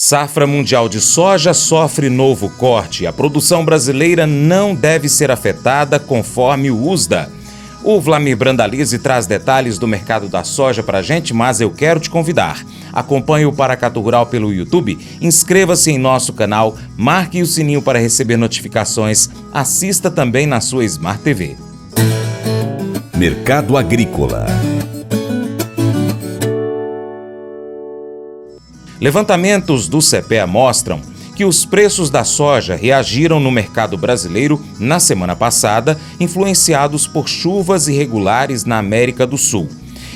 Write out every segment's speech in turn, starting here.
Safra mundial de soja sofre novo corte. A produção brasileira não deve ser afetada, conforme o USDA. O Vlamir Brandalize traz detalhes do mercado da soja para a gente, mas eu quero te convidar. Acompanhe o Paracatu Rural pelo YouTube, inscreva-se em nosso canal, marque o sininho para receber notificações, assista também na sua Smart TV. Mercado Agrícola. Levantamentos do CPEA mostram que os preços da soja reagiram no mercado brasileiro na semana passada, influenciados por chuvas irregulares na América do Sul.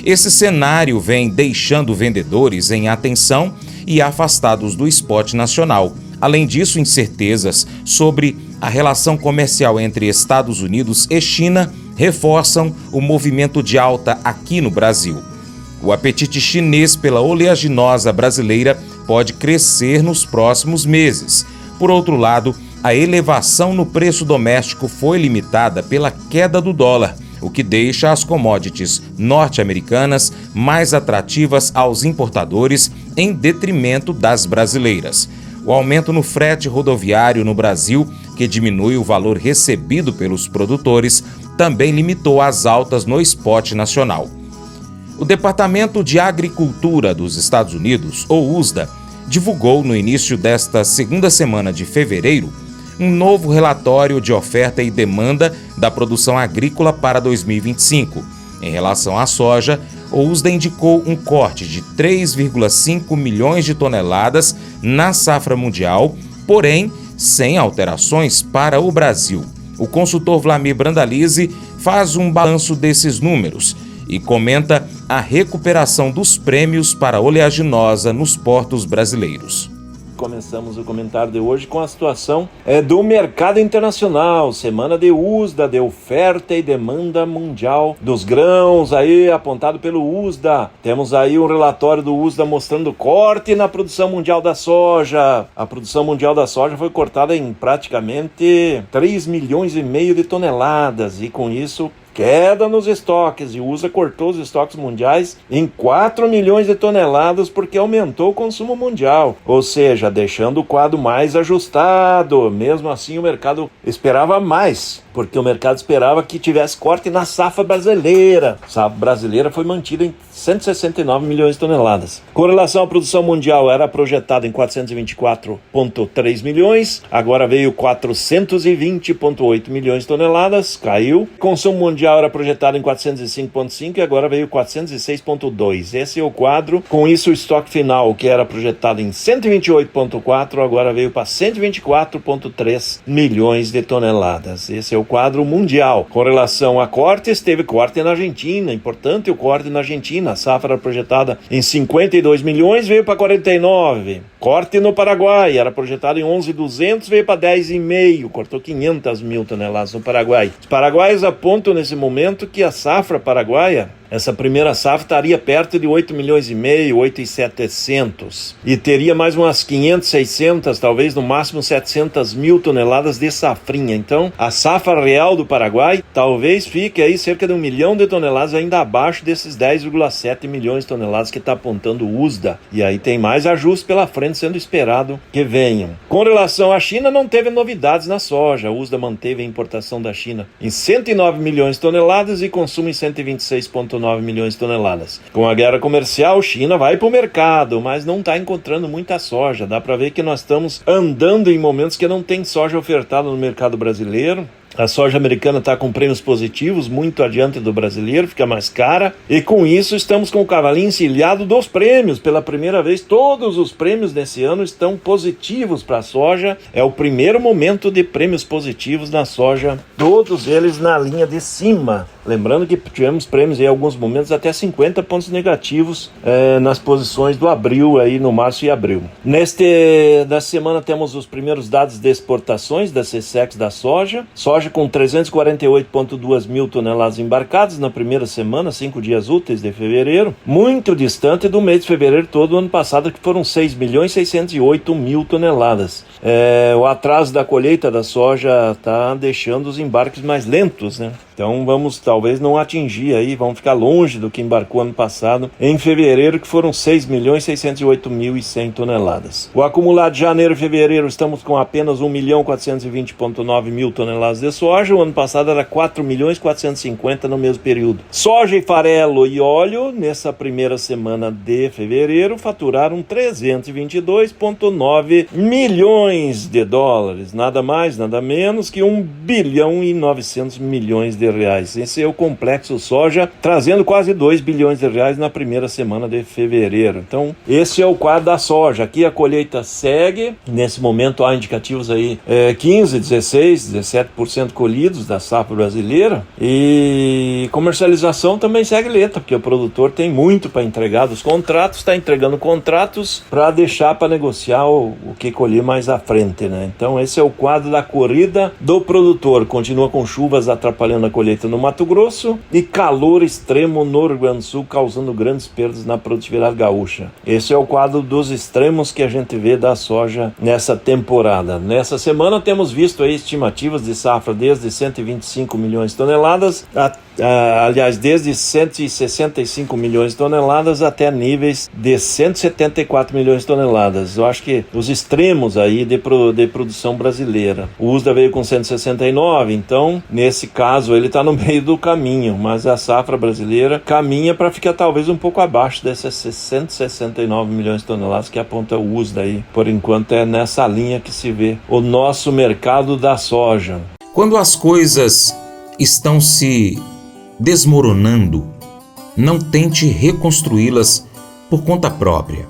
Esse cenário vem deixando vendedores em atenção e afastados do spot nacional. Além disso, incertezas sobre a relação comercial entre Estados Unidos e China reforçam o movimento de alta aqui no Brasil. O apetite chinês pela oleaginosa brasileira pode crescer nos próximos meses. Por outro lado, a elevação no preço doméstico foi limitada pela queda do dólar, o que deixa as commodities norte-americanas mais atrativas aos importadores em detrimento das brasileiras. O aumento no frete rodoviário no Brasil, que diminui o valor recebido pelos produtores, também limitou as altas no spot nacional. O Departamento de Agricultura dos Estados Unidos, ou USDA, divulgou no início desta segunda semana de fevereiro um novo relatório de oferta e demanda da produção agrícola para 2025. Em relação à soja, o USDA indicou um corte de 3,5 milhões de toneladas na safra mundial, porém sem alterações para o Brasil. O consultor Vlamir Brandalize faz um balanço desses números e comenta a recuperação dos prêmios para a oleaginosa nos portos brasileiros. Começamos o comentário de hoje com a situação do mercado internacional, semana de USDA, de oferta e demanda mundial dos grãos, aí apontado pelo USDA. Temos aí um relatório do USDA mostrando corte na produção mundial da soja. A produção mundial da soja foi cortada em praticamente 3,5 milhões de toneladas e com isso queda nos estoques, e o USDA cortou os estoques mundiais em 4 milhões de toneladas porque aumentou o consumo mundial, ou seja, deixando o quadro mais ajustado. Mesmo assim, o mercado esperava mais, porque o mercado esperava que tivesse corte na safra brasileira. A safra brasileira foi mantida em 169 milhões de toneladas. Com relação à produção mundial, era projetada em 424,3 milhões, agora veio 420,8 milhões de toneladas, caiu. Consumo mundial era projetado em 405,5 e agora veio 406,2. Esse é o quadro. Com isso, o estoque final, que era projetado em 128,4, agora veio para 124,3 milhões de toneladas. Esse é o quadro mundial. Com relação a cortes, teve corte na Argentina, importante o corte na Argentina. A safra era projetada em 52 milhões, veio para 49. Corte no Paraguai, era projetado em 11,200, veio para 10,5, cortou 500 mil toneladas no Paraguai. Os paraguaios apontam nesse momento que a safra paraguaia, essa primeira safra, estaria perto de 8 milhões e meio, 8,700. E teria mais umas 500, 600, talvez no máximo 700 mil toneladas de safrinha. Então, a safra real do Paraguai talvez fique aí cerca de 1 milhão de toneladas, ainda abaixo desses 10,7 milhões de toneladas que está apontando o USDA. E aí tem mais ajustes pela frente sendo esperado que venham. Com relação à China, não teve novidades na soja. O USDA manteve a importação da China em 109 milhões de toneladas e consumo em 126,9 milhões de toneladas. Com a guerra comercial, China vai para o mercado, mas não está encontrando muita soja. Dá para ver que nós estamos andando em momentos que não tem soja ofertada no mercado brasileiro. A soja americana está com prêmios positivos, muito adiante do brasileiro, fica mais cara. E com isso estamos com o cavalinho encilhado dos prêmios. Pela primeira vez, todos os prêmios desse ano estão positivos para a soja. É o primeiro momento de prêmios positivos na soja, todos eles na linha de cima. Lembrando que tivemos prêmios em alguns momentos até 50 pontos negativos nas posições do abril, aí no março e abril. Da semana temos os primeiros dados de exportações da SECEX da soja. Soja com 348,2 mil toneladas embarcadas na primeira semana, 5 dias úteis de fevereiro, muito distante do mês de fevereiro todo o ano passado, que foram 6.608.000 toneladas. O atraso da colheita da soja está deixando os embarques mais lentos, né? Então vamos talvez não atingir aí, vamos ficar longe do que embarcou ano passado em fevereiro, que foram 6.608.100 toneladas. O acumulado de janeiro e fevereiro estamos com apenas 1.420.9 mil toneladas de soja. O ano passado era 4.450.000 no mesmo período. Soja e farelo e óleo nessa primeira semana de fevereiro faturaram 322,9 milhões de dólares, nada mais, nada menos que 1.900 bilhões de reais. Esse é o complexo soja, trazendo quase 2 bilhões de reais na primeira semana de fevereiro. Então, esse é o quadro da soja. Aqui a colheita segue, nesse momento há indicativos aí 15, 16, 17% colhidos da safra brasileira, e comercialização também segue lenta, porque o produtor tem muito para entregar dos contratos, está entregando contratos para deixar para negociar o que colher mais à frente, né? Então esse é o quadro da corrida do produtor. Continua com chuvas atrapalhando a colheita no Mato Grosso e calor extremo no Rio Grande do Sul, causando grandes perdas na produtividade gaúcha. Esse é o quadro dos extremos que a gente vê da soja nessa temporada. Nessa semana temos visto aí estimativas de safra desde 125 milhões de toneladas desde 165 milhões de toneladas até níveis de 174 milhões de toneladas. Eu acho que os extremos aí de produção brasileira. O USDA veio com 169, então nesse caso ele está no meio do caminho, mas a safra brasileira caminha para ficar talvez um pouco abaixo desses 169 milhões de toneladas que aponta o USDA aí. Por enquanto é nessa linha que se vê o nosso mercado da soja. Quando as coisas estão se desmoronando, não tente reconstruí-las por conta própria.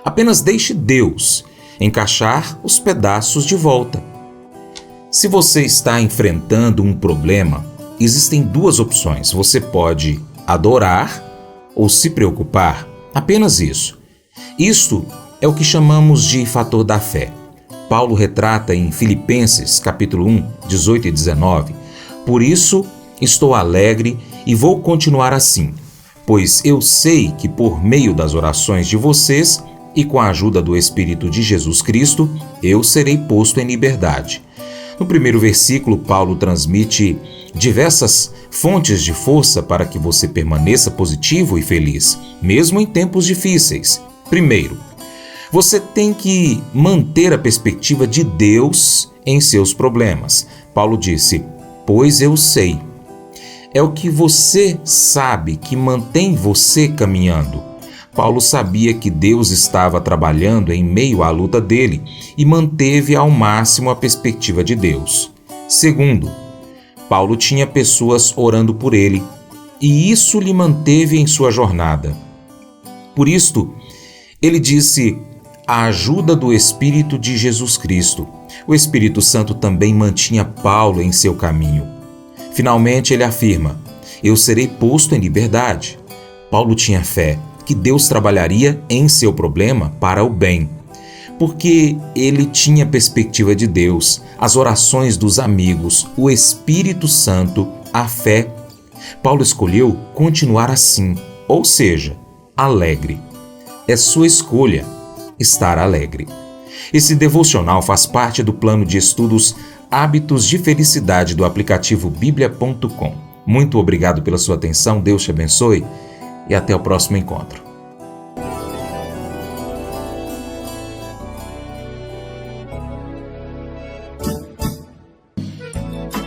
Apenas deixe Deus encaixar os pedaços de volta. Se você está enfrentando um problema, existem duas opções. Você pode adorar ou se preocupar. Apenas isso. Isto é o que chamamos de fator da fé. Paulo retrata em Filipenses, capítulo 1, 18 e 19. Por isso, estou alegre e vou continuar assim, pois eu sei que por meio das orações de vocês e com a ajuda do Espírito de Jesus Cristo, eu serei posto em liberdade. No primeiro versículo, Paulo transmite diversas fontes de força para que você permaneça positivo e feliz, mesmo em tempos difíceis. Primeiro, você tem que manter a perspectiva de Deus em seus problemas. Paulo disse, pois eu sei. É o que você sabe que mantém você caminhando. Paulo sabia que Deus estava trabalhando em meio à luta dele e manteve ao máximo a perspectiva de Deus. Segundo, Paulo tinha pessoas orando por ele e isso lhe manteve em sua jornada. Por isto, ele disse, a ajuda do Espírito de Jesus Cristo. O Espírito Santo também mantinha Paulo em seu caminho. Finalmente ele afirma, eu serei posto em liberdade. Paulo tinha fé que Deus trabalharia em seu problema para o bem, porque ele tinha perspectiva de Deus, as orações dos amigos, o Espírito Santo, a fé. Paulo escolheu continuar assim, ou seja, alegre. É sua escolha estar alegre. Esse devocional faz parte do plano de estudos Hábitos de Felicidade do aplicativo bíblia.com. Muito obrigado pela sua atenção, Deus te abençoe e até o próximo encontro.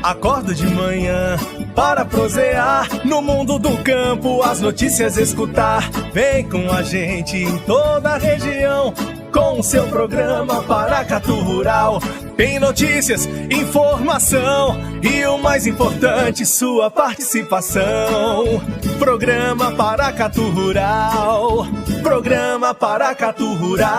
Acordo de manhã para prosear no mundo do campo, as notícias escutar. Vem com a gente em toda a região com o seu programa Paracatu Rural. Tem notícias, informação e o mais importante, sua participação. Programa Paracatu Rural. Programa Paracatu Rural.